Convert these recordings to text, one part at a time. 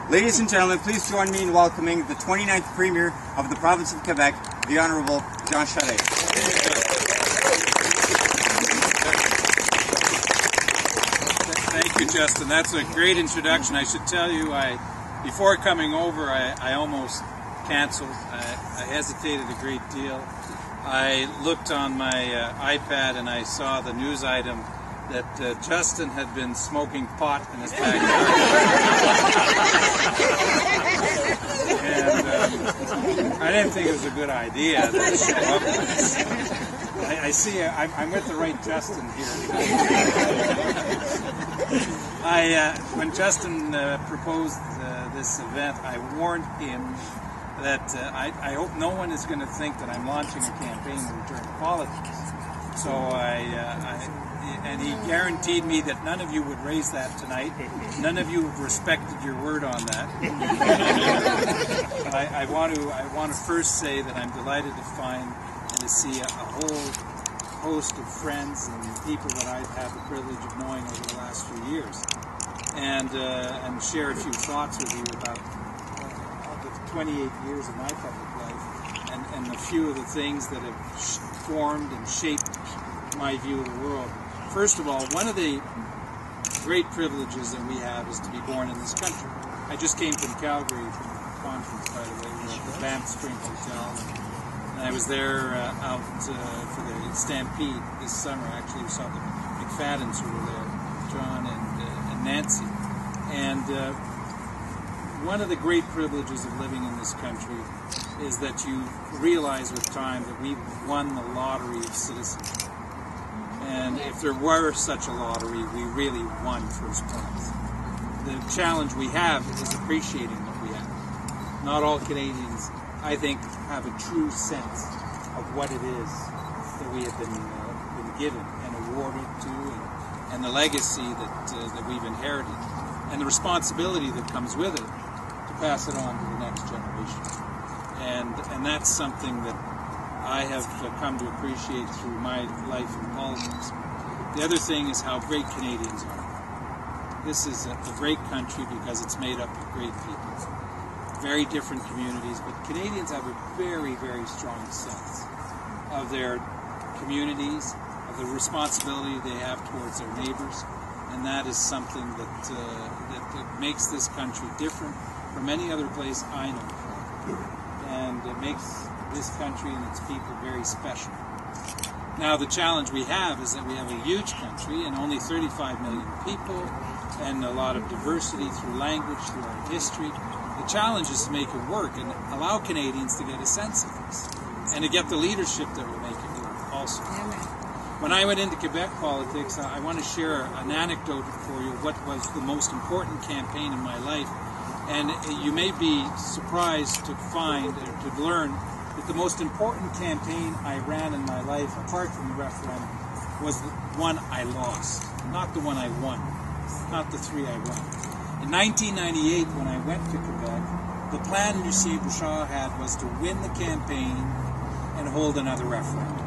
Ladies and gentlemen, please join me in welcoming the 29th Premier of the Province of Quebec, the Honourable Jean Charest. Thank you, Justin. That's a great introduction. I should tell you, before coming over, I almost canceled. I hesitated a great deal. I looked on my iPad and I saw the news item that Justin had been smoking pot in his backyard. And I didn't think it was a good idea to show up with this. I see I'm with the right Justin here. When Justin proposed this event, I warned him that I hope no one is going to think that I'm launching a campaign to return to politics. So and he guaranteed me that none of you would raise that tonight. None of you have respected your word on that. But I want to first say that I'm delighted to find and to see a whole host of friends and people that I've had the privilege of knowing over the last few years, and share a few thoughts with you about the 28 years of my public life and a few of the things that have formed and shaped my view of the world. First of all, one of the great privileges that we have is to be born in this country. I just came from Calgary from a conference, by the way. We were at the Banff Spring Hotel, and I was there out for the Stampede this summer. Actually, we saw the McFadden's who were there, John and Nancy. And one of the great privileges of living in this country is that you realize with time that we've won the lottery of citizenship. And if there were such a lottery, we really won first prize. The challenge we have is appreciating what we have. Not all Canadians, I think, have a true sense of what it is that we have been given and awarded to, and the legacy that we've inherited, and the responsibility that comes with it to pass it on to the next generation. And that's something that I have come to appreciate through my life in politics. The other thing is how great Canadians are. This is a great country because it's made up of great people. Very different communities, but Canadians have a very, very strong sense of their communities, of the responsibility they have towards their neighbors, and that is something that makes this country different from any other place I know. And it makes this country and its people very special. Now the challenge we have is that we have a huge country and only 35 million people and a lot of diversity through language, through our history. The challenge is to make it work and allow Canadians to get a sense of this and to get the leadership that will make it work also. When I went into Quebec politics, I want to share an anecdote for you of what was the most important campaign in my life. And you may be surprised to find or to learn that the most important campaign I ran in my life, apart from the referendum, was the one I lost, not the one I won, not the three I won. In 1998, when I went to Quebec, the plan Lucien Bouchard had was to win the campaign and hold another referendum.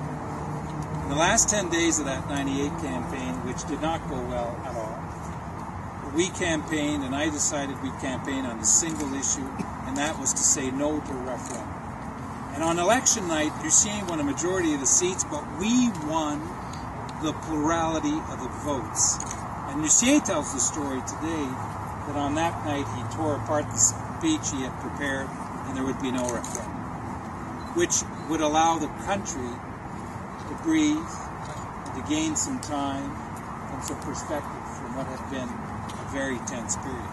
In the last 10 days of that 98 campaign, which did not go well at all, we campaigned, and I decided we'd campaign on a single issue, and that was to say no to a referendum. And on election night, Lucien won a majority of the seats, but we won the plurality of the votes. And Lucien tells the story today that on that night he tore apart the speech he had prepared, and there would be no referendum, which would allow the country to breathe and to gain some time and some perspective from what had been a very tense period.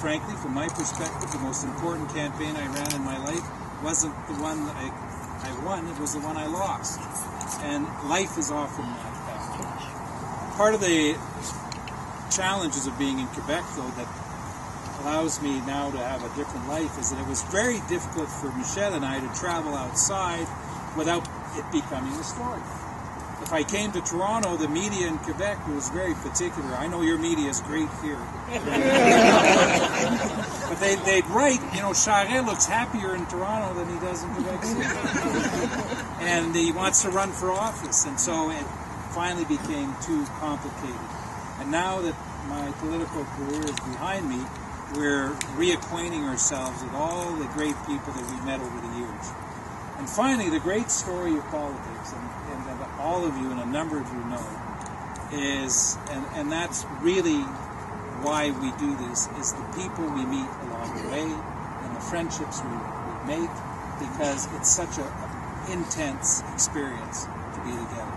Frankly, from my perspective, the most important campaign I ran in my life wasn't the one that I won, it was the one I lost. And life is often like that. Part of the challenges of being in Quebec, though, that allows me now to have a different life is that it was very difficult for Michelle and I to travel outside without it becoming a story. If I came to Toronto, the media in Quebec was very particular. I know your media is great here. But they'd write, Charest looks happier in Toronto than he does in Quebec City. And he wants to run for office. And so it finally became too complicated. And now that my political career is behind me, we're reacquainting ourselves with all the great people that we've met over the years. And finally, the great story of politics, and that all of you and a number of you know, is, and that's really why we do this, is the people we meet along the way and the friendships we make, because it's such an intense experience to be together.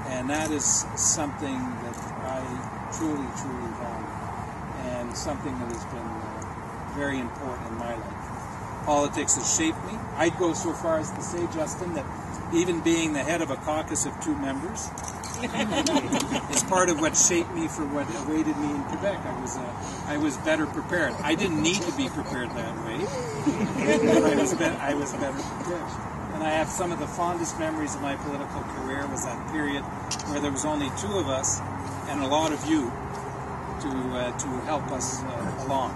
And that is something that I truly, truly value, and something that has been very important in my life. Politics has shaped me. I'd go so far as to say, Justin, that even being the head of a caucus of 2 members is part of what shaped me for what awaited me in Quebec. I was better prepared. I didn't need to be prepared that way, but I was better prepared. And I have some of the fondest memories of my political career was that period where there was only 2 of us and a lot of you to help us along.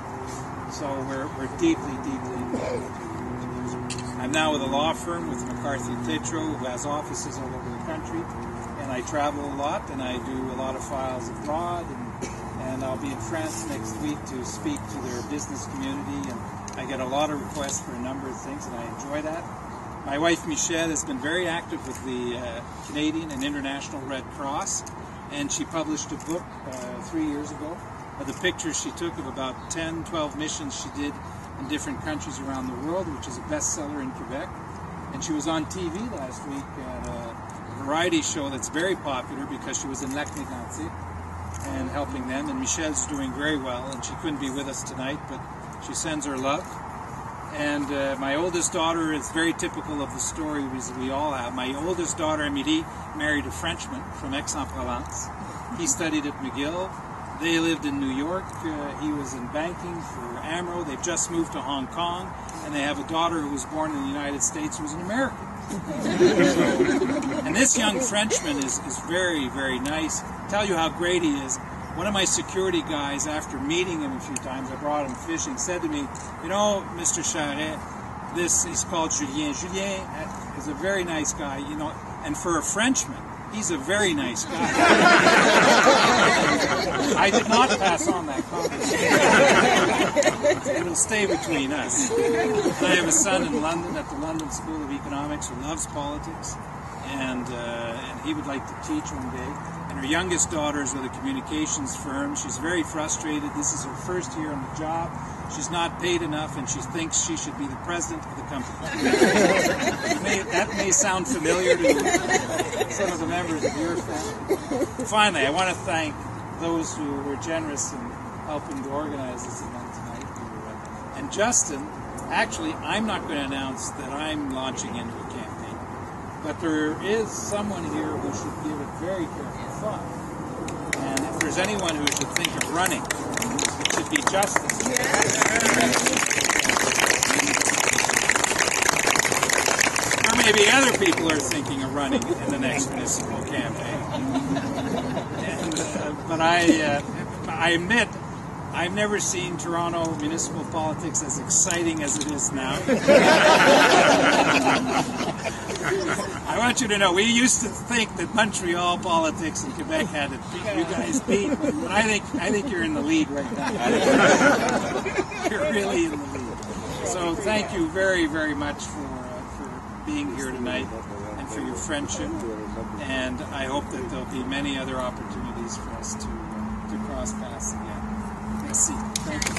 So we're deeply, deeply indebted to you. I'm now with a law firm with McCarthy Tetro, who has offices all over the country, and I travel a lot, and I do a lot of files abroad, and I'll be in France next week to speak to their business community, and I get a lot of requests for a number of things, and I enjoy that. My wife Michelle has been very active with the Canadian and International Red Cross, and she published a book 3 years ago of the pictures she took of about 10, 12 missions she did in different countries around the world, which is a bestseller in Quebec. And she was on TV last week at a variety show that's very popular because she was in Lac Mégantic and helping them. And Michelle's doing very well, and she couldn't be with us tonight, but she sends her love. And my oldest daughter is very typical of the story we all have. My oldest daughter, Amélie, married a Frenchman from Aix-en-Provence. He studied at McGill. They lived in New York. He was in banking for Amro. They've just moved to Hong Kong. And they have a daughter who was born in the United States who was an American. And this young Frenchman is very, very nice. Tell you how great he is. One of my security guys, after meeting him a few times, I brought him fishing, said to me, you know, Mr. Charest, this is called Julien. Julien is a very nice guy, you know, and for a Frenchman, he's a very nice guy. I did not pass on that conversation. It'll stay between us. I have a son in London at the London School of Economics who loves politics, and he would like to teach one day. And her youngest daughter is with a communications firm. She's very frustrated. This is her first year on the job. She's not paid enough, and she thinks she should be the president of the company. That may sound familiar to some of the members of your family. Finally, I want to thank those who were generous in helping to organize this event tonight. And Justin, actually, I'm not going to announce that I'm launching into a campaign, but there is someone here who should give it very careful thought. And if there's anyone who should think of running, it should be Justin. Or maybe other people are thinking of running in the next municipal campaign. But I admit, I've never seen Toronto municipal politics as exciting as it is now. I want you to know, we used to think that Montreal politics in Quebec had it you guys beat, but I think you're in the lead right now. You're really in the lead. So thank you very, very much for being here tonight and for your friendship. And I hope that there'll be many other opportunities for us to cross paths again. Merci. Thank you.